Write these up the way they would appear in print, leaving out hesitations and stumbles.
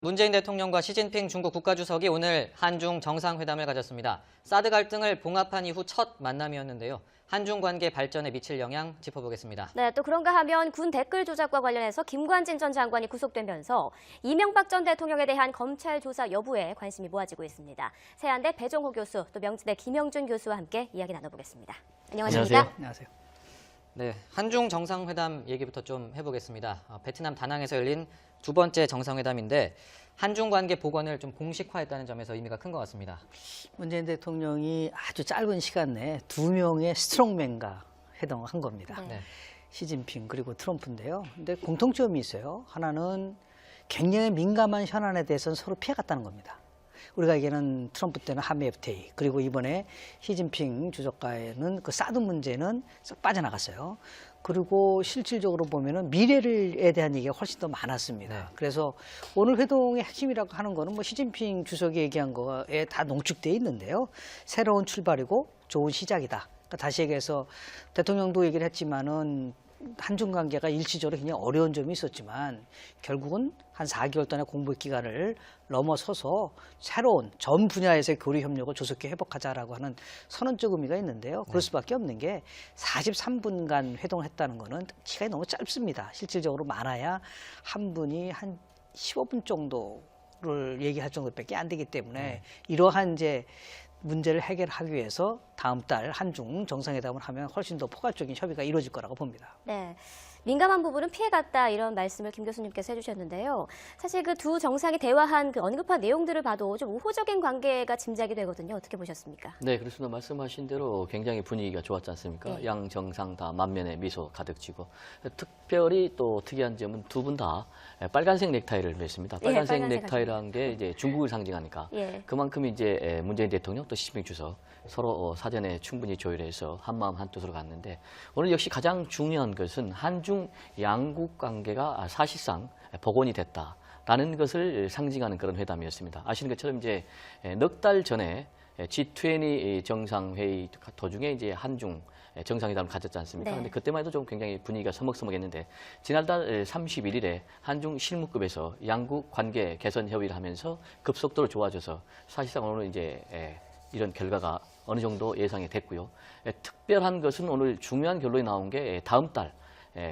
문재인 대통령과 시진핑 중국 국가주석이 오늘 한중 정상회담을 가졌습니다. 사드 갈등을 봉합한 이후 첫 만남이었는데요. 한중 관계 발전에 미칠 영향 짚어보겠습니다. 네, 또 그런가 하면 군 댓글 조작과 관련해서 김관진 전 장관이 구속되면서 이명박 전 대통령에 대한 검찰 조사 여부에 관심이 모아지고 있습니다. 세한대 배종호 교수, 또 명지대 김영준 교수와 함께 이야기 나눠보겠습니다. 안녕하십니까? 안녕하세요. 네, 한중 정상회담 얘기부터 좀 해보겠습니다. 베트남 다낭에서 열린 두 번째 정상회담인데 한중 관계 복원을 좀 공식화했다는 점에서 의미가 큰 것 같습니다. 문재인 대통령이 아주 짧은 시간 내에 두 명의 스트롱맨과 회담을 한 겁니다. 네. 시진핑 그리고 트럼프인데요. 근데 공통점이 있어요. 하나는 굉장히 민감한 현안에 대해서는 서로 피해갔다는 겁니다. 우리가 얘기하는 트럼프 때는 한미 FTA, 그리고 이번에 시진핑 주석과에는 그 사드 문제는 싹 빠져나갔어요. 그리고 실질적으로 보면은 미래에 대한 얘기가 훨씬 더 많았습니다. 네. 그래서 오늘 회동의 핵심이라고 하는 거는 뭐 시진핑 주석이 얘기한 거에 다 농축되어 있는데요. 새로운 출발이고 좋은 시작이다. 그러니까 다시 얘기해서 대통령도 얘기를 했지만은 한중 관계가 일시적으로 굉장히 어려운 점이 있었지만 결국은 한 4개월 동안의 공부 기간을 넘어서서 새로운 전 분야에서의 교류 협력을 조속히 회복하자라고 하는 선언적 의미가 있는데요. 그럴 수밖에 없는 게 43분간 회동을 했다는 거는 시간이 너무 짧습니다. 실질적으로 많아야 한 분이 한 15분 정도를 얘기할 정도밖에 안 되기 때문에 이러한 이제 문제를 해결하기 위해서 다음 달 한중 정상회담을 하면 훨씬 더 포괄적인 협의가 이루어질 거라고 봅니다. 네. 민감한 부분은 피해갔다 이런 말씀을 김 교수님께서 해주셨는데요. 사실 그 두 정상이 대화한 그 언급한 내용들을 봐도 좀 우호적인 관계가 짐작이 되거든요. 어떻게 보셨습니까? 네, 그렇습니다. 말씀하신 대로 굉장히 분위기가 좋았지 않습니까? 네. 양 정상 다 만면에 미소 가득 쥐고 특별히 또 특이한 점은 두 분 다 빨간색 넥타이를 맸습니다. 예, 빨간색 빨간색 넥타이라는 게 이제 중국을 상징하니까 예. 그만큼 이제 문재인 대통령 또 시진핑 주석 서로 사전에 충분히 조율해서 한마음 한뜻으로 갔는데 오늘 역시 가장 중요한 것은 한중 양국 관계가 사실상 복원이 됐다라는 것을 상징하는 그런 회담이었습니다. 아시는 것처럼 이제 넉 달 전에 G20 정상회의 도중에 이제 한중 정상회담을 가졌지 않습니까? 네. 근데 그때만 해도 좀 굉장히 분위기가 서먹서먹했는데 지난달 31일에 한중 실무급에서 양국 관계 개선 협의를 하면서 급속도로 좋아져서 사실상 오늘 이제 이런 결과가 어느 정도 예상이 됐고요. 특별한 것은 오늘 중요한 결론이 나온 게 다음 달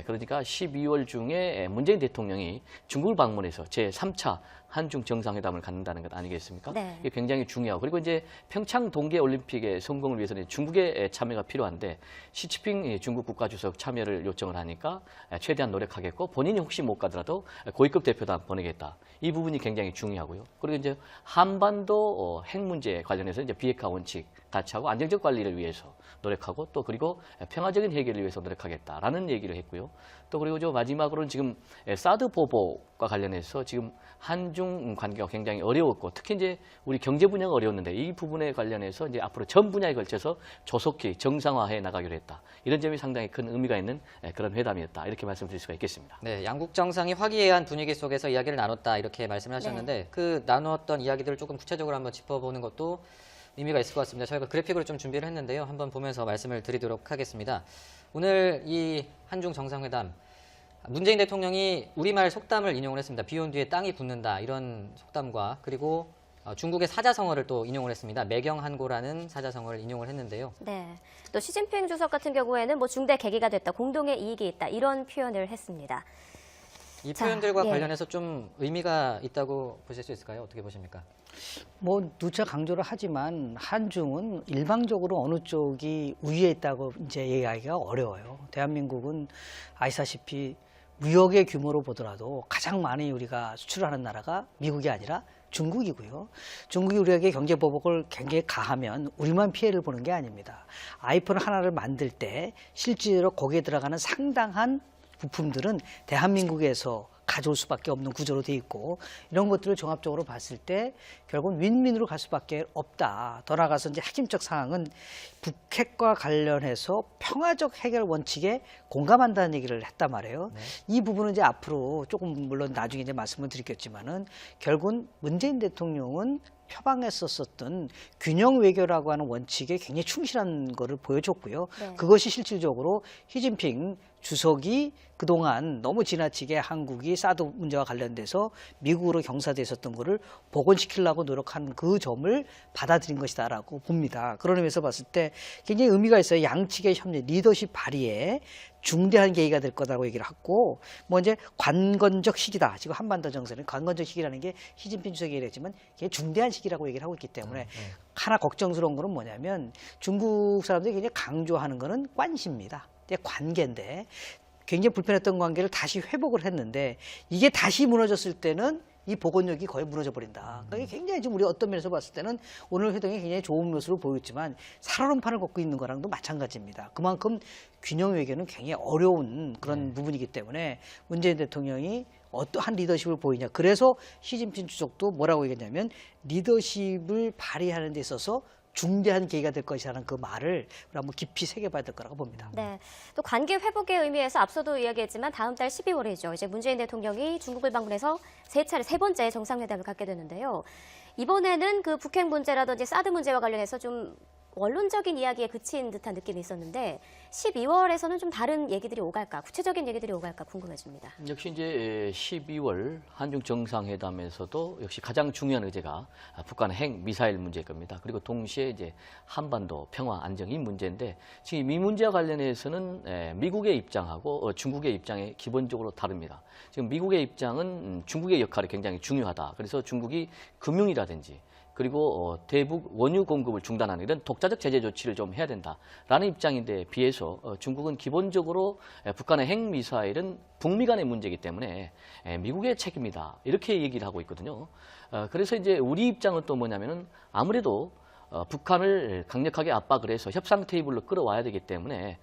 그러니까 12월 중에 문재인 대통령이 중국을 방문해서 제3차 한중 정상회담을 갖는다는 것 아니겠습니까? 네. 이게 굉장히 중요하고 그리고 이제 평창 동계올림픽의 성공을 위해서는 중국의 참여가 필요한데 시진핑 중국 국가주석 참여를 요청을 하니까 최대한 노력하겠고 본인이 혹시 못 가더라도 고위급 대표단 보내겠다. 이 부분이 굉장히 중요하고요. 그리고 이제 한반도 핵 문제 관련해서 이제 비핵화 원칙 같이 하고 안정적 관리를 위해서 노력하고 또 그리고 평화적인 해결을 위해서 노력하겠다라는 얘기를 했고요. 또 그리고 저 마지막으로는 지금 사드 보복과 관련해서 지금 한중 관계가 굉장히 어려웠고 특히 이제 우리 경제 분야가 어려웠는데 이 부분에 관련해서 이제 앞으로 전 분야에 걸쳐서 조속히 정상화해 나가기로 했다. 이런 점이 상당히 큰 의미가 있는 그런 회담이었다. 이렇게 말씀드릴 수가 있겠습니다. 네, 양국 정상이 화기애애한 분위기 속에서 이야기를 나눴다 이렇게 말씀을 하셨는데 그 나누었던 이야기들을 조금 구체적으로 한번 짚어보는 것도 의미가 있을 것 같습니다. 저희가 그래픽으로 좀 준비를 했는데요. 한번 보면서 말씀을 드리도록 하겠습니다. 오늘 이 한중 정상회담 문재인 대통령이 우리말 속담을 인용을 했습니다. 비 온 뒤에 땅이 굳는다 이런 속담과 그리고 중국의 사자성어를 또 인용을 했습니다. 매경한고라는 사자성어를 인용을 했는데요. 네. 또 시진핑 주석 같은 경우에는 뭐 중대 계기가 됐다, 공동의 이익이 있다 이런 표현을 했습니다. 이 자, 표현들과 예. 관련해서 좀 의미가 있다고 보실 수 있을까요? 어떻게 보십니까? 뭐 누차 강조를 하지만 한중은 일방적으로 어느 쪽이 우위에 있다고 이제 얘기하기가 어려워요. 대한민국은 아시다시피 무역의 규모로 보더라도 가장 많이 우리가 수출하는 나라가 미국이 아니라 중국이고요. 중국이 우리에게 경제 보복을 굉장히 가하면 우리만 피해를 보는 게 아닙니다. 아이폰 하나를 만들 때 실제로 거기에 들어가는 상당한 부품들은 대한민국에서 가져올 수밖에 없는 구조로 돼 있고 이런 것들을 종합적으로 봤을 때 결국은 윈윈으로 갈 수밖에 없다. 더 나아가서 이제 핵심적 사항은 북핵과 관련해서 평화적 해결 원칙에 공감한다는 얘기를 했단 말이에요. 네. 이 부분은 이제 앞으로 조금 물론 나중에 이제 말씀을 드리겠지만은 결국은 문재인 대통령은 표방했었던 균형 외교라고 하는 원칙에 굉장히 충실한 거를 보여줬고요. 네. 그것이 실질적으로 시진핑 주석이 그동안 너무 지나치게 한국이 사드 문제와 관련돼서 미국으로 경사돼 있었던 거를 복원시키려고 노력한 그 점을 받아들인 것이다라고 봅니다. 그런 의미에서 봤을 때 굉장히 의미가 있어요. 양측의 협력, 리더십 발휘에 중대한 계기가 될 거라고 얘기를 하고, 뭐 이제 관건적 시기다. 지금 한반도 정세는 관건적 시기라는 게 시진핑 주석이 얘기했지만 이게 중대한 시기라고 얘기를 하고 있기 때문에 하나 걱정스러운 거는 뭐냐면 중국 사람들이 굉장히 강조하는 거는 관시입니다. 이제 관계인데 굉장히 불편했던 관계를 다시 회복을 했는데 이게 다시 무너졌을 때는 이 복원력이 거의 무너져 버린다. 그게 굉장히 지금 우리 어떤 면에서 봤을 때는 오늘 회동이 굉장히 좋은 모습을 보였지만 살얼음판을 걷고 있는 거랑도 마찬가지입니다. 그만큼 균형 외교는 굉장히 어려운 그런 부분이기 때문에 문재인 대통령이 어떠한 리더십을 보이냐. 그래서 시진핑 주석도 뭐라고 얘기했냐면 리더십을 발휘하는 데 있어서 중대한 계기가 될 것이라는 그 말을 우리 한번 깊이 새겨봐야 될 거라고 봅니다. 네, 또 관계 회복의 의미에서 앞서도 이야기했지만 다음 달 12월이죠. 이제 문재인 대통령이 중국을 방문해서 세 번째 정상회담을 갖게 되는데요. 이번에는 그 북핵 문제라든지 사드 문제와 관련해서 좀 원론적인 이야기에 그친 듯한 느낌이 있었는데 12월에서는 좀 다른 얘기들이 오갈까, 구체적인 얘기들이 오갈까 궁금해집니다. 역시 이제 12월 한중 정상회담에서도 역시 가장 중요한 의제가 북한 핵 미사일 문제일 겁니다. 그리고 동시에 이제 한반도 평화 안정 이 문제인데 지금 이 문제와 관련해서는 미국의 입장하고 중국의 입장이 기본적으로 다릅니다. 지금 미국의 입장은 중국의 역할이 굉장히 중요하다. 그래서 중국이 금융이라든지 그리고 대북 원유 공급을 중단하는 이런 독자적 제재 조치를 좀 해야 된다라는 입장인데 비해서 중국은 기본적으로 북한의 핵미사일은 북미 간의 문제이기 때문에 미국의 책임이다 이렇게 얘기를 하고 있거든요. 그래서 이제 우리 입장은 또 뭐냐면은 아무래도 북한을 강력하게 압박을 해서 협상 테이블로 끌어와야 되기 때문에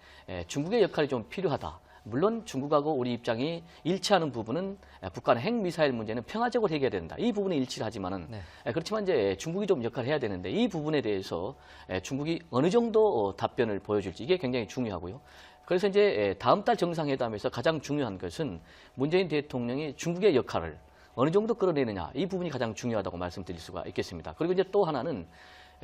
중국의 역할이 좀 필요하다. 물론 중국하고 우리 입장이 일치하는 부분은 북한의 핵미사일 문제는 평화적으로 해결해야 된다. 이 부분에 일치를 하지만은 그렇지만 이제 중국이 좀 역할을 해야 되는데 이 부분에 대해서 중국이 어느 정도 답변을 보여줄지 이게 굉장히 중요하고요. 그래서 이제 다음 달 정상회담에서 가장 중요한 것은 문재인 대통령이 중국의 역할을 어느 정도 끌어내느냐 이 부분이 가장 중요하다고 말씀드릴 수가 있겠습니다. 그리고 이제 또 하나는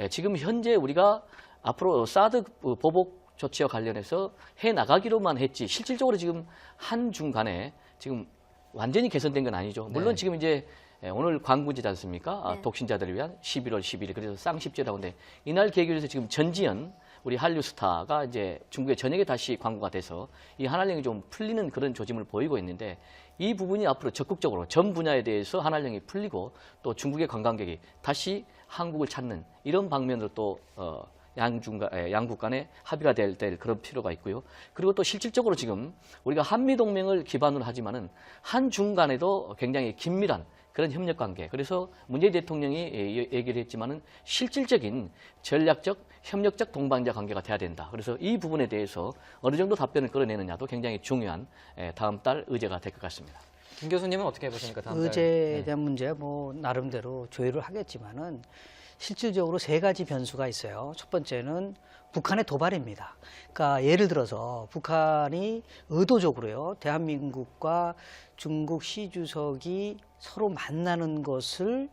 지금 현재 우리가 앞으로 사드 보복 조치와 관련해서 해 나가기로만 했지 실질적으로 지금 한중 간에 지금 완전히 개선된 건 아니죠. 물론 지금 이제 오늘 광군제지 않습니까? 독신자들을 위한 11월 11일 그래서 쌍십제라고 하는데 이날 계기로 해서 지금 전지현 우리 한류 스타가 이제 중국의 전역에 다시 광고가 돼서 이 한한령이 좀 풀리는 그런 조짐을 보이고 있는데 이 부분이 앞으로 적극적으로 전 분야에 대해서 한한령이 풀리고 또 중국의 관광객이 다시 한국을 찾는 이런 방면으로 또 양국 간에 합의가 될 그런 필요가 있고요. 그리고 또 실질적으로 지금 우리가 한미동맹을 기반으로 하지만은 한중 간에도 굉장히 긴밀한 그런 협력 관계. 그래서 문재인 대통령이 얘기를 했지만은 실질적인 전략적, 협력적 동반자 관계가 돼야 된다. 그래서 이 부분에 대해서 어느 정도 답변을 끌어내느냐도 굉장히 중요한 다음 달 의제가 될 것 같습니다. 김 교수님은 어떻게 보십니까? 다음 달? 의제에 대한 문제 뭐 나름대로 조율을 하겠지만은 실질적으로 세 가지 변수가 있어요. 첫 번째는 북한의 도발입니다. 그러니까 예를 들어서 북한이 의도적으로요, 대한민국과 중국 시 주석이 서로 만나는 것을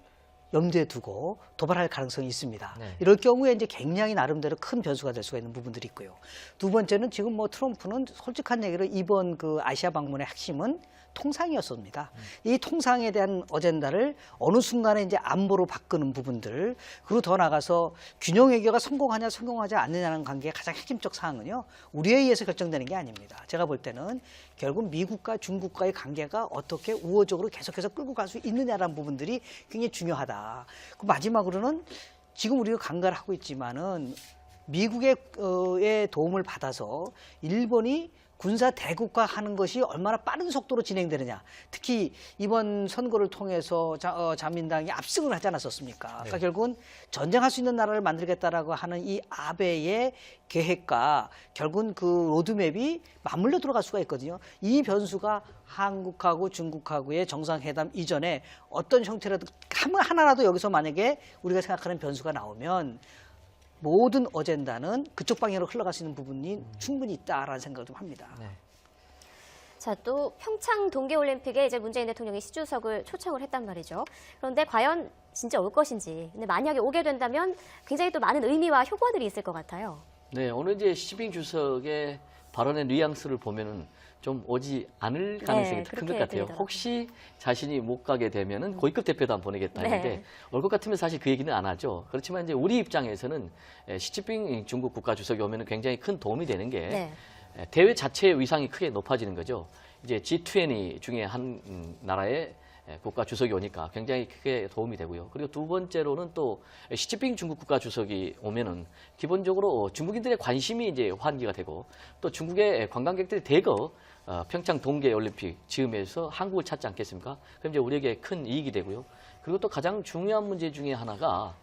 염두에 두고 도발할 가능성이 있습니다. 이럴 경우에 이제 굉장히 나름대로 큰 변수가 될 수가 있는 부분들이 있고요. 두 번째는 지금 뭐 트럼프는 솔직한 얘기로 이번 그 아시아 방문의 핵심은 통상이었습니다. 이 통상에 대한 어젠다를 어느 순간에 이제 안보로 바꾸는 부분들, 그리고 더 나가서 균형 외교가 성공하냐 성공하지 않느냐는 관계의 가장 핵심적 사항은요, 우리에 의해서 결정되는 게 아닙니다. 제가 볼 때는 결국 미국과 중국과의 관계가 어떻게 우호적으로 계속해서 끌고 갈 수 있느냐라는 부분들이 굉장히 중요하다. 그 마지막으로는 지금 우리가 간과를 하고 있지만은 미국의 도움을 받아서 일본이 군사 대국화하는 것이 얼마나 빠른 속도로 진행되느냐. 특히 이번 선거를 통해서 자민당이 압승을 하지 않았었습니까? 그러니까 결국은 전쟁할 수 있는 나라를 만들겠다라고 하는 이 아베의 계획과 결국은 그 로드맵이 맞물려 들어갈 수가 있거든요. 이 변수가 한국하고 중국하고의 정상회담 이전에 어떤 형태라도 하나라도 여기서 만약에 우리가 생각하는 변수가 나오면 모든 어젠다는 그쪽 방향으로 흘러갈 수 있는 부분이 충분히 있다라는 생각을 좀 합니다. 자, 또 평창 동계올림픽에 이제 문재인 대통령이 시 주석을 초청을 했단 말이죠. 그런데 과연 진짜 올 것인지, 근데 만약에 오게 된다면 굉장히 또 많은 의미와 효과들이 있을 것 같아요. 네, 오늘 이제 시진핑 주석의 발언의 뉘앙스를 보면은 좀 오지 않을 가능성이 큰 것 그렇게 같아요. 들리더라고요. 혹시 자신이 못 가게 되면은 고위급 대표단 보내겠다 했는데 네. 올 것 같으면 사실 그 얘기는 안 하죠. 그렇지만 이제 우리 입장에서는 시진핑 중국 국가주석이 오면은 굉장히 큰 도움이 되는 게 네. 대회 자체의 위상이 크게 높아지는 거죠. 이제 G20 중에 한 나라의 국가 주석이 오니까 굉장히 크게 도움이 되고요. 그리고 두 번째로는 또 시진핑 중국 국가 주석이 오면은 기본적으로 중국인들의 관심이 이제 환기가 되고 또 중국의 관광객들이 대거 평창 동계 올림픽 즈음에서 한국을 찾지 않겠습니까? 그럼 이제 우리에게 큰 이익이 되고요. 그리고 또 가장 중요한 문제 중에 하나가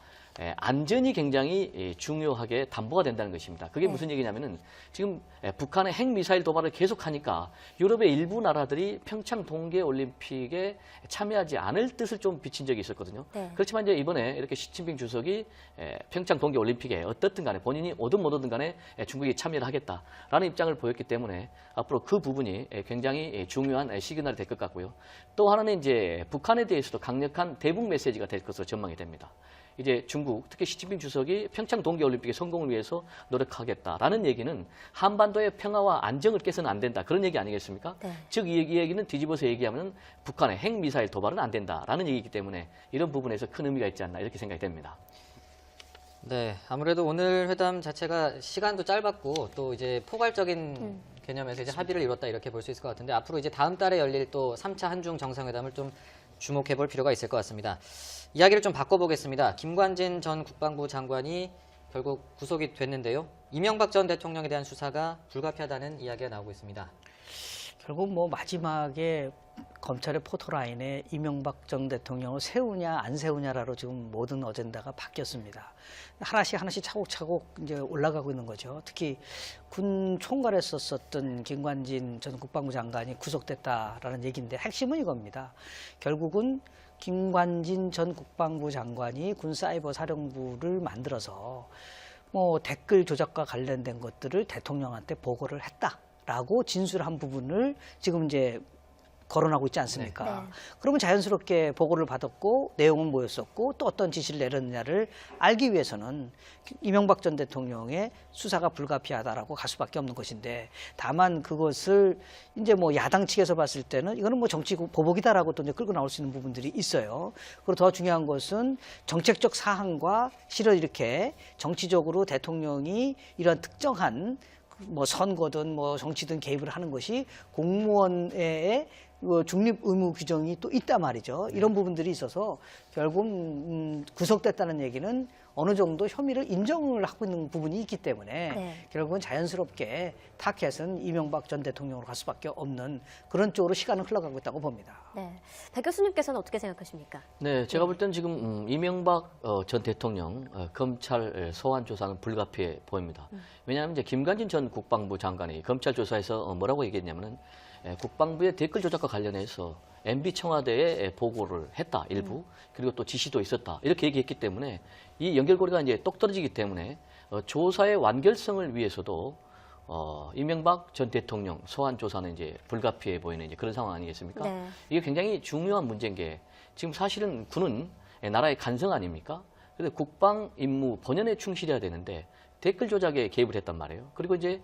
안전이 굉장히 중요하게 담보가 된다는 것입니다. 그게 네. 무슨 얘기냐면은 지금 북한의 핵미사일 도발을 계속하니까 유럽의 일부 나라들이 평창 동계올림픽에 참여하지 않을 뜻을 좀 비친 적이 있었거든요. 네. 그렇지만 이제 이번에 이렇게 시진핑 주석이 평창 동계올림픽에 어떻든 간에 본인이 오든 못 오든 간에 중국이 참여를 하겠다라는 입장을 보였기 때문에 앞으로 그 부분이 굉장히 중요한 시그널이 될 것 같고요. 또 하나는 이제 북한에 대해서도 강력한 대북 메시지가 될 것으로 전망이 됩니다. 이제 중국, 특히 시진핑 주석이 평창 동계올림픽의 성공을 위해서 노력하겠다라는 얘기는 한반도의 평화와 안정을 깨서는 안 된다. 그런 얘기 아니겠습니까? 네. 즉, 이 얘기는 뒤집어서 얘기하면 북한의 핵미사일 도발은 안 된다라는 얘기이기 때문에 이런 부분에서 큰 의미가 있지 않나 이렇게 생각이 됩니다. 네, 아무래도 오늘 회담 자체가 시간도 짧았고 또 이제 포괄적인 개념에서 이제 합의를 이뤘다 이렇게 볼 수 있을 것 같은데 앞으로 이제 다음 달에 열릴 또 3차 한중 정상회담을 좀 주목해 볼 필요가 있을 것 같습니다. 이야기를 좀 바꿔보겠습니다. 김관진 전 국방부 장관이 결국 구속이 됐는데요. 이명박 전 대통령에 대한 수사가 불가피하다는 이야기가 나오고 있습니다. 결국 뭐 마지막에 검찰의 포토라인에 이명박 전 대통령을 세우냐 안 세우냐로 지금 모든 어젠다가 바뀌었습니다. 하나씩 차곡차곡 이제 올라가고 있는 거죠. 특히 군 총괄에 썼었던 김관진 전 국방부 장관이 구속됐다라는 얘기인데 핵심은 이겁니다. 결국은 김관진 전 국방부 장관이 군 사이버 사령부를 만들어서 뭐 댓글 조작과 관련된 것들을 대통령한테 보고를 했다라고 진술한 부분을 지금 이제 거론하고 있지 않습니까? 네. 그러면 자연스럽게 보고를 받았고 내용은 뭐였었고 또 어떤 지시를 내렸느냐를 알기 위해서는 이명박 전 대통령의 수사가 불가피하다라고 갈 수밖에 없는 것인데 다만 그것을 이제 뭐 야당 측에서 봤을 때는 이거는 뭐 정치 보복이다라고 또 이제 끌고 나올 수 있는 부분들이 있어요. 그리고 더 중요한 것은 정책적 사항과 실은 이렇게 정치적으로 대통령이 이런 특정한 뭐 선거든 뭐 정치든 개입을 하는 것이 공무원의 중립 의무 규정이 또 있단 말이죠. 이런 부분들이 있어서 결국 구속됐다는 얘기는 어느 정도 혐의를 인정을 하고 있는 부분이 있기 때문에 네. 결국은 자연스럽게 타켓은 이명박 전 대통령으로 갈 수밖에 없는 그런 쪽으로 시간은 흘러가고 있다고 봅니다. 네. 백 교수님께서는 어떻게 생각하십니까? 네, 제가 볼 때는 지금 이명박 전 대통령 검찰 소환 조사는 불가피해 보입니다. 왜냐하면 이제 김관진 전 국방부 장관이 검찰 조사에서 뭐라고 얘기했냐면은 국방부의 댓글 조작과 관련해서 MB 청와대에 보고를 했다 일부 그리고 또 지시도 있었다 이렇게 얘기했기 때문에 이 연결고리가 이제 똑 떨어지기 때문에 조사의 완결성을 위해서도 이명박 전 대통령 소환 조사는 이제 불가피해 보이는 이제 그런 상황 아니겠습니까? 네. 이게 굉장히 중요한 문제인 게 지금 사실은 군은 나라의 간성 아닙니까? 그래서 국방 임무 본연에 충실해야 되는데 댓글 조작에 개입을 했단 말이에요. 그리고 이제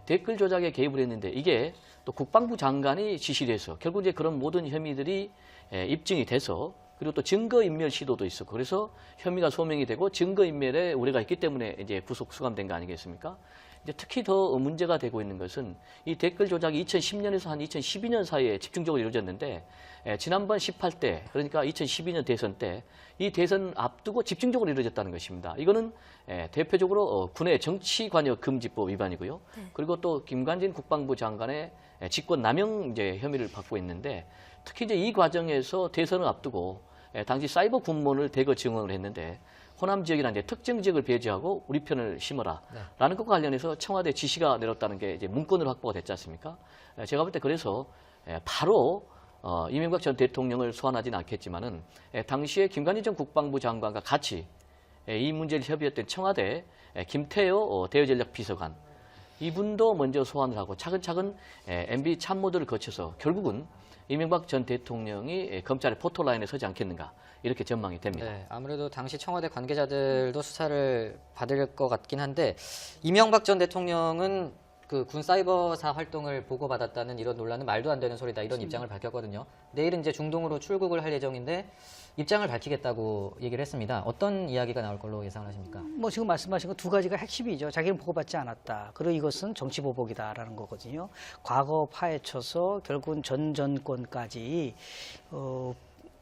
댓글 조작에 개입을 했는데 이게 또 국방부 장관이 지시를 해서 결국 이제 그런 모든 혐의들이 입증이 돼서 그리고 또 증거인멸 시도도 있었고 그래서 혐의가 소명이 되고 증거인멸에 우려가 있기 때문에 이제 구속 수감된 거 아니겠습니까? 이제 특히 더 문제가 되고 있는 것은 이 댓글 조작이 2010년에서 한 2012년 사이에 집중적으로 이루어졌는데 지난번 18대 그러니까 2012년 대선 때 이 대선 앞두고 집중적으로 이루어졌다는 것입니다. 이거는 대표적으로 군의 정치관여 금지법 위반이고요. 그리고 또 김관진 국방부 장관의 직권 남용 이제 혐의를 받고 있는데 특히 이제 이 과정에서 대선을 앞두고 당시 사이버 군무원을 대거 증언을 했는데 호남 지역이라는 이제 특정 지역을 배제하고 우리 편을 심어라라는 것과 관련해서 청와대 지시가 내렸다는 게 이제 문건으로 확보가 됐지 않습니까? 제가 볼 때 그래서 바로 이명박 전 대통령을 소환하지는 않겠지만은 당시에 김관진 전 국방부 장관과 같이 이 문제를 협의했던 청와대 김태호 대외전략비서관 이분도 먼저 소환을 하고 차근차근 MB 참모들을 거쳐서 결국은 이명박 전 대통령이 검찰의 포토라인에 서지 않겠는가 이렇게 전망이 됩니다. 네, 아무래도 당시 청와대 관계자들도 수사를 받을 것 같긴 한데 이명박 전 대통령은 그 군 사이버사 활동을 보고받았다는 이런 논란은 말도 안 되는 소리다 이런 입장을 밝혔거든요. 내일은 이제 중동으로 출국을 할 예정인데 입장을 밝히겠다고 얘기를 했습니다. 어떤 이야기가 나올 걸로 예상을 하십니까? 뭐 지금 말씀하신 거 두 가지가 핵심이죠. 자기는 보고받지 않았다. 그리고 이것은 정치 보복이다라는 거거든요. 과거 파헤쳐서 결국은 전 정권까지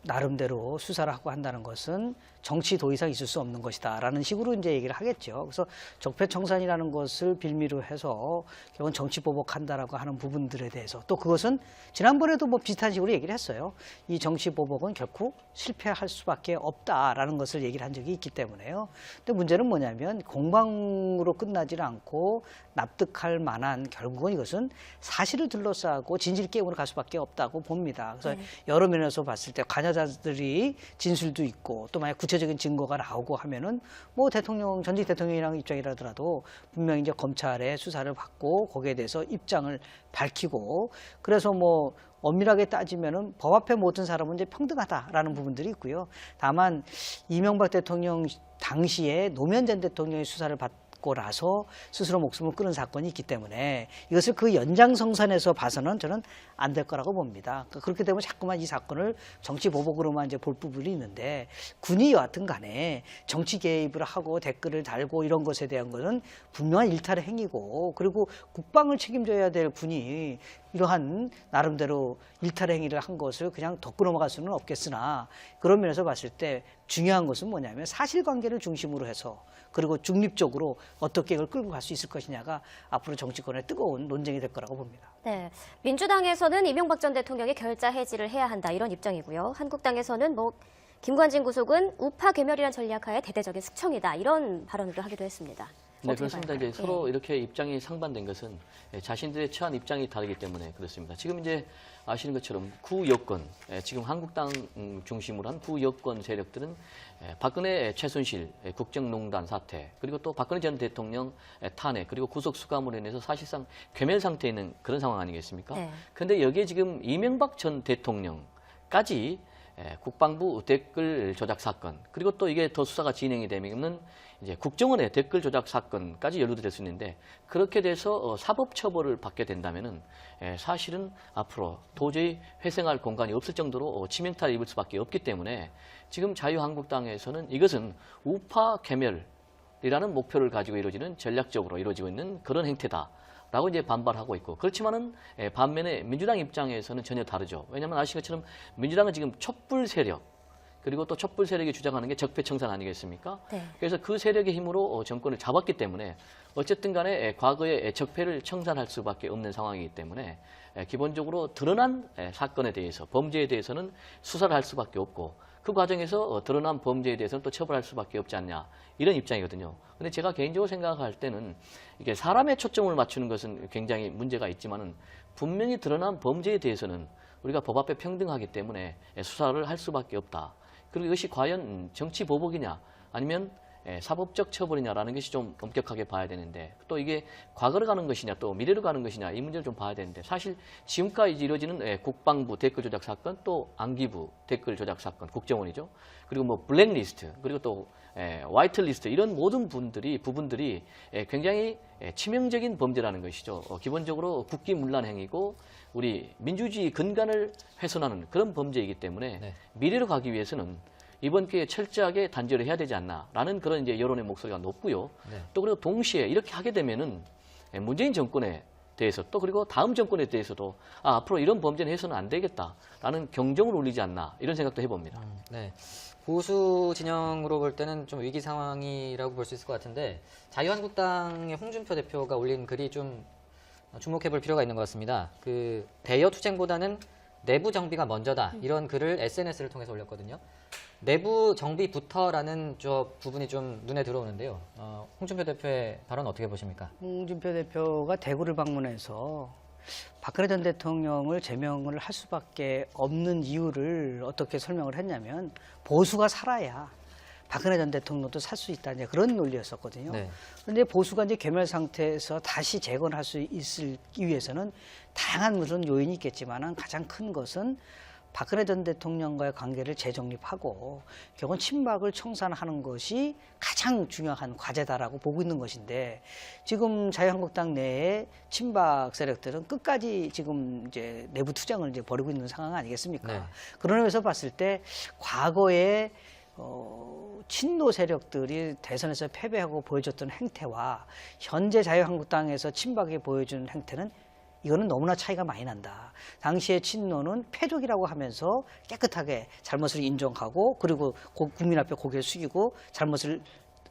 나름대로 수사를 하고 한다는 것은 정치 도의상 있을 수 없는 것이다라는 식으로 이제 얘기를 하겠죠. 그래서 적폐청산이라는 것을 빌미로 해서 결국은 정치 보복한다라고 하는 부분들에 대해서 또 그것은 지난번에도 뭐 비슷한 식으로 얘기를 했어요. 이 정치 보복은 결코 실패할 수밖에 없다라는 것을 얘기를 한 적이 있기 때문에요. 근데 문제는 뭐냐면 공방으로 끝나지는 않고 납득할 만한 결국은 이것은 사실을 둘러싸고 진실 게임으로 갈 수밖에 없다고 봅니다. 그래서 여러 면에서 봤을 때 관여자들이 진술도 있고 또 만약 구체적인 증거가 나오고 하면은 뭐 대통령 전직 대통령이랑 입장이라더라도 분명히 이제 검찰의 수사를 받고 거기에 대해서 입장을 밝히고 그래서 뭐 엄밀하게 따지면은 법 앞에 모든 사람은 이제 평등하다라는 부분들이 있고요. 다만 이명박 대통령 당시에 노무현 전 대통령의 수사를 받고 나서 스스로 목숨을 끊은 사건이 있기 때문에 이것을 그 연장성선에서 봐서는 저는 안 될 거라고 봅니다. 그렇게 되면 자꾸만 이 사건을 정치 보복으로만 이제 볼 부분이 있는데 군이 여하튼 간에 정치 개입을 하고 댓글을 달고 이런 것에 대한 것은 분명한 일탈의 행위고 그리고 국방을 책임져야 될 군이 이러한 나름대로 일탈 행위를 한 것을 그냥 덮고 넘어갈 수는 없겠으나 그런 면에서 봤을 때 중요한 것은 뭐냐면 사실관계를 중심으로 해서 그리고 중립적으로 어떻게 이걸 끌고 갈 수 있을 것이냐가 앞으로 정치권의 뜨거운 논쟁이 될 거라고 봅니다. 네, 민주당에서는 이명박 전 대통령이 결자 해지를 해야 한다 이런 입장이고요. 한국당에서는 뭐 김관진 구속은 우파 괴멸이란 전략하에 대대적인 숙청이다 이런 발언을 하기도 했습니다. 네, 그렇습니다. 이제 서로 이렇게 입장이 상반된 것은 자신들의 처한 입장이 다르기 때문에 그렇습니다. 지금 이제 아시는 것처럼 구여권, 지금 한국당 중심으로 한 구여권 세력들은 박근혜 최순실 국정농단 사태, 그리고 또 박근혜 전 대통령 탄핵, 그리고 구속 수감으로 인해서 사실상 괴멸 상태에 있는 그런 상황 아니겠습니까? 그런데 여기에 지금 이명박 전 대통령까지 국방부 댓글 조작 사건, 그리고 또 이게 더 수사가 진행이 되면은 이제 국정원의 댓글 조작 사건까지 연루될 수 있는데 그렇게 돼서 사법 처벌을 받게 된다면은 사실은 앞으로 도저히 회생할 공간이 없을 정도로 치명타를 입을 수밖에 없기 때문에 지금 자유한국당에서는 이것은 우파 괴멸이라는 목표를 가지고 이루어지는 전략적으로 이루어지고 있는 그런 행태다. 라고 이제 반발하고 있고 그렇지만은 반면에 민주당 입장에서는 전혀 다르죠. 왜냐하면 아시는 것처럼 민주당은 지금 촛불 세력 그리고 또 촛불 세력이 주장하는 게 적폐청산 아니겠습니까? 그래서 그 세력의 힘으로 정권을 잡았기 때문에 어쨌든 간에 과거의 적폐를 청산할 수밖에 없는 상황이기 때문에 기본적으로 드러난 사건에 대해서 범죄에 대해서는 수사를 할 수밖에 없고 그 과정에서 드러난 범죄에 대해서는 또 처벌할 수밖에 없지 않냐 이런 입장이거든요. 근데 제가 개인적으로 생각할 때는 이게 사람의 초점을 맞추는 것은 굉장히 문제가 있지만은 분명히 드러난 범죄에 대해서는 우리가 법 앞에 평등하기 때문에 수사를 할 수밖에 없다. 그리고 이것이 과연 정치 보복이냐 아니면 사법적 처벌이냐라는 것이 좀 엄격하게 봐야 되는데 또 이게 과거로 가는 것이냐 또 미래로 가는 것이냐 이 문제를 좀 봐야 되는데 사실 지금까지 이루어지는 국방부 댓글 조작 사건 또 안기부 댓글 조작 사건 국정원이죠. 그리고 뭐 블랙리스트 그리고 또 화이트리스트 이런 모든 부분들이 굉장히 치명적인 범죄라는 것이죠. 기본적으로 국기문란 행위고 우리 민주주의 근간을 훼손하는 그런 범죄이기 때문에 미래로 가기 위해서는 이번 기회에 철저하게 단죄를 해야 되지 않나라는 그런 이제 여론의 목소리가 높고요. 또 그리고 동시에 이렇게 하게 되면은 문재인 정권에 대해서 또 그리고 다음 정권에 대해서도 앞으로 이런 범죄는 해서는 안 되겠다라는 경종을 울리지 않나 이런 생각도 해봅니다. 네. 보수 진영으로 볼 때는 좀 위기 상황이라고 볼 수 있을 것 같은데 자유한국당의 홍준표 대표가 올린 글이 좀 주목해 볼 필요가 있는 것 같습니다. 그 대여 투쟁보다는 내부 정비가 먼저다 이런 글을 SNS를 통해서 올렸거든요. 내부 정비부터라는 저 부분이 좀 눈에 들어오는데요. 홍준표 대표의 발언 어떻게 보십니까? 홍준표 대표가 대구를 방문해서 박근혜 전 대통령을 제명을 할 수밖에 없는 이유를 어떻게 설명을 했냐면 보수가 살아야 박근혜 전 대통령도 살 수 있다 이제 그런 논리였었거든요. 그런데 보수가 이제 괴멸 상태에서 다시 재건할 수 있기 위해서는 다양한 무슨 요인이 있겠지만은 가장 큰 것은 박근혜 전 대통령과의 관계를 재정립하고 결국은 친박을 청산하는 것이 가장 중요한 과제다라고 보고 있는 것인데 지금 자유한국당 내에 친박 세력들은 끝까지 지금 이제 내부 투쟁을 이제 벌이고 있는 상황 아니겠습니까? 네. 그런 의미에서 봤을 때 과거에 친노 세력들이 대선에서 패배하고 보여줬던 행태와 현재 자유한국당에서 친박이 보여주는 행태는 이거는 너무나 차이가 많이 난다. 당시에 친노는 패족이라고 하면서 깨끗하게 잘못을 인정하고 그리고 국민 앞에 고개를 숙이고 잘못을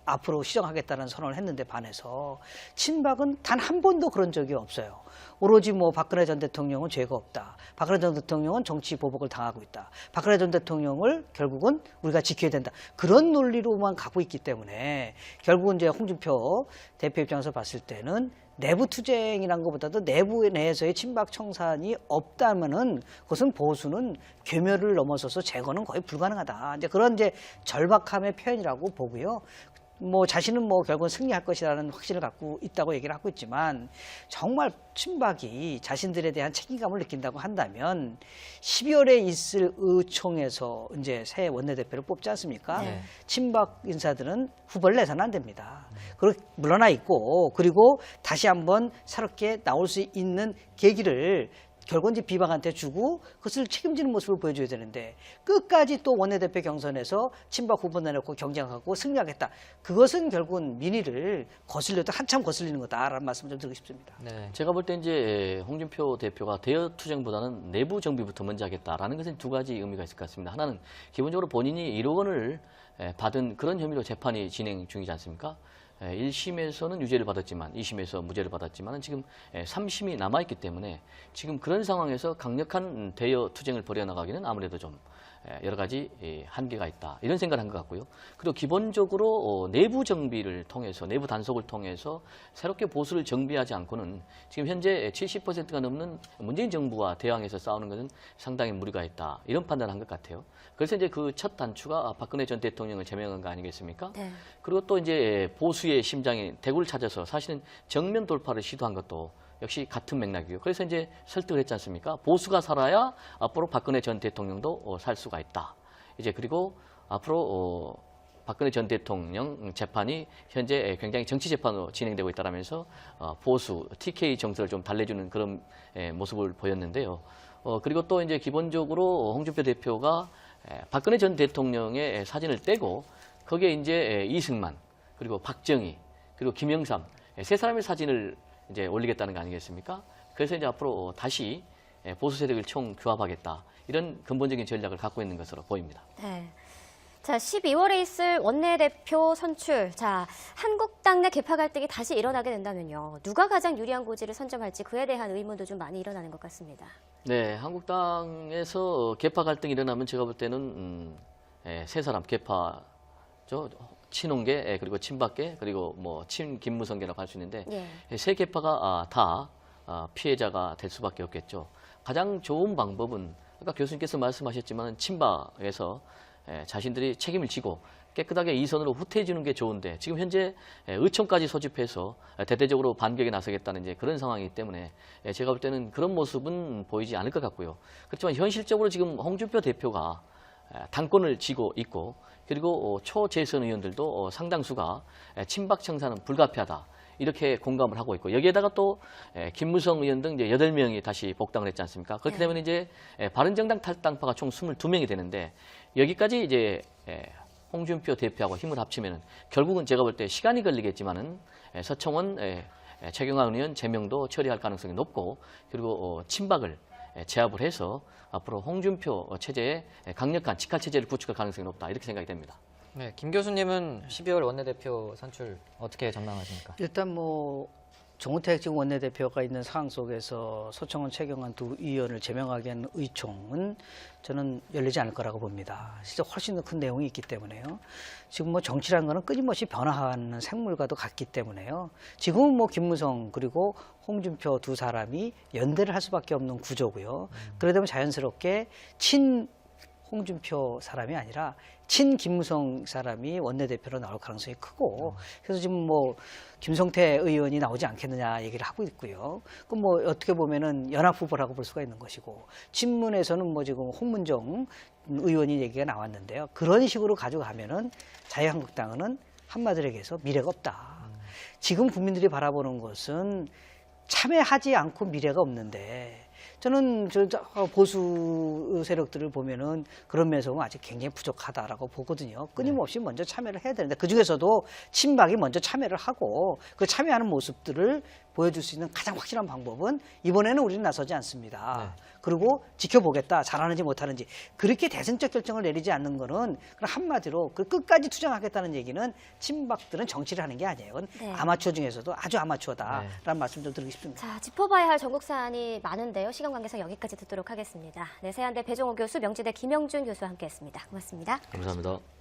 앞으로 시정하겠다는 선언을 했는데 반해서 친박은 단 한 번도 그런 적이 없어요. 오로지 뭐 박근혜 전 대통령은 죄가 없다. 박근혜 전 대통령은 정치 보복을 당하고 있다. 박근혜 전 대통령을 결국은 우리가 지켜야 된다. 그런 논리로만 가고 있기 때문에 결국은 이제 홍준표 대표 입장에서 봤을 때는 내부 투쟁이란 것보다도 내부 내에서의 친박 청산이 없다면은 그것은 보수는 괴멸을 넘어서서 재건은 거의 불가능하다. 이제 그런 이제 절박함의 표현이라고 보고요. 뭐 자신은 뭐 결국은 승리할 것이라는 확신을 갖고 있다고 얘기를 하고 있지만 정말 친박이 자신들에 대한 책임감을 느낀다고 한다면 12월에 있을 의총에서 이제 새 원내대표를 뽑지 않습니까? 네. 친박 인사들은 후보를 내서는 안 됩니다. 그리고 물러나 있고 그리고 다시 한번 새롭게 나올 수 있는 계기를 결국은 이제 비박한테 주고 그것을 책임지는 모습을 보여줘야 되는데 끝까지 또 원내대표 경선에서 친박 후보 내놓고 경쟁하고 승리하겠다. 그것은 결국은 민의를 거슬려도 한참 거슬리는 거다라는 말씀을 좀 드리고 싶습니다. 네. 제가 볼 때 이제 홍준표 대표가 대여 투쟁보다는 내부 정비부터 먼저 하겠다라는 것은 두 가지 의미가 있을 것 같습니다. 하나는 기본적으로 본인이 1억 원을 받은 그런 혐의로 재판이 진행 중이지 않습니까? 1심에서는 유죄를 받았지만 2심에서 무죄를 받았지만 지금 3심이 남아있기 때문에 지금 그런 상황에서 강력한 대여 투쟁을 벌여나가기는 아무래도 좀 여러 가지 한계가 있다. 이런 생각을 한 것 같고요. 그리고 기본적으로 내부 정비를 통해서 내부 단속을 통해서 새롭게 보수를 정비하지 않고는 지금 현재 70%가 넘는 문재인 정부와 대항해서 싸우는 것은 상당히 무리가 있다. 이런 판단을 한 것 같아요. 그래서 이제 그 첫 단추가 박근혜 전 대통령을 제명한 거 아니겠습니까? 네. 그리고 또 이제 보수의 심장인 대구를 찾아서 사실은 정면 돌파를 시도한 것도 역시 같은 맥락이고요. 그래서 이제 설득을 했지 않습니까? 보수가 살아야 앞으로 박근혜 전 대통령도 살 수가 있다. 이제 그리고 앞으로 박근혜 전 대통령 재판이 현재 굉장히 정치 재판으로 진행되고 있다라면서 보수 TK 정서를 좀 달래주는 그런 모습을 보였는데요. 그리고 또 이제 기본적으로 홍준표 대표가 박근혜 전 대통령의 사진을 떼고 거기에 이제 이승만 그리고 박정희 그리고 김영삼 세 사람의 사진을 이제 올리겠다는 거 아니겠습니까? 그래서 이제 앞으로 다시 보수 세력을 총규합하겠다 이런 근본적인 전략을 갖고 있는 것으로 보입니다. 네. 자, 12월에 있을 원내대표 선출. 자, 한국당 내 계파 갈등이 다시 일어나게 된다면요. 누가 가장 유리한 고지를 선점할지 그에 대한 의문도 좀 많이 일어나는 것 같습니다. 네, 한국당에서 계파 갈등이 일어나면 제가 볼 때는 세 사람 계파죠. 친홍계 그리고 친박계 그리고 뭐 친김무성계라고 할 수 있는데 예. 세 계파가 다 피해자가 될 수밖에 없겠죠. 가장 좋은 방법은 아까 교수님께서 말씀하셨지만 친박에서 자신들이 책임을 지고 깨끗하게 이선으로 후퇴해 주는 게 좋은데 지금 현재 의총까지 소집해서 대대적으로 반격에 나서겠다는 이제 그런 상황이기 때문에 제가 볼 때는 그런 모습은 보이지 않을 것 같고요. 그렇지만 현실적으로 지금 홍준표 대표가 당권을 쥐고 있고 그리고 초재선 의원들도 상당수가 친박 청산은 불가피하다. 이렇게 공감을 하고 있고 여기에다가 또 김무성 의원 등 이제 8명이 다시 복당을 했지 않습니까? 그렇게 되면 이제 바른정당 탈당파가 총 22명이 되는데 여기까지 이제 홍준표 대표하고 힘을 합치면은 결국은 제가 볼 때 시간이 걸리겠지만은 서청원 최경환 의원 제명도 처리할 가능성이 높고 그리고 친박을 제압을 해서 앞으로 홍준표 체제에 강력한 직할 체제를 구축할 가능성이 높다 이렇게 생각이 됩니다. 네, 김 교수님은 12월 원내대표 선출 어떻게 전망하십니까? 일단 뭐 정우택 지금 원내대표가 있는 상황 속에서 서청원, 최경환 두 의원을 제명하게 하는 의총은 저는 열리지 않을 거라고 봅니다. 진짜 훨씬 더 큰 내용이 있기 때문에요. 지금 뭐 정치라는 거는 끊임없이 변화하는 생물과도 같기 때문에요. 지금은 뭐 김무성 그리고 홍준표 두 사람이 연대를 할 수밖에 없는 구조고요. 그러다 보면 자연스럽게 친 홍준표 사람이 아니라 친 김무성 사람이 원내대표로 나올 가능성이 크고 그래서 지금 뭐 김성태 의원이 나오지 않겠느냐 얘기를 하고 있고요. 그럼 뭐 어떻게 보면은 연합 후보라고 볼 수가 있는 것이고 친문에서는 뭐 지금 홍문정 의원이 얘기가 나왔는데요. 그런 식으로 가져가면은 자유한국당은 한마디로 얘기해서 미래가 없다. 지금 국민들이 바라보는 것은 참여하지 않고 미래가 없는데 저는 보수 세력들을 보면은 그런 면에서 아직 굉장히 부족하다라고 보거든요. 끊임없이 먼저 참여를 해야 되는데 그 중에서도 친박이 먼저 참여를 하고 그 참여하는 모습들을 보여줄 수 있는 가장 확실한 방법은 이번에는 우리는 나서지 않습니다. 그리고 지켜보겠다. 잘하는지 못하는지. 그렇게 대승적 결정을 내리지 않는 거는 그냥 한마디로 그 끝까지 투쟁하겠다는 얘기는 친박들은 정치를 하는 게 아니에요. 네. 아마추어 중에서도 아주 아마추어다라는 말씀 좀 드리고 싶습니다. 자, 짚어봐야 할 전국 사안이 많은데요. 시간 관계상 여기까지 듣도록 하겠습니다. 네, 세한대 배종호 교수, 명지대 김영준 교수와 함께했습니다. 고맙습니다. 감사합니다.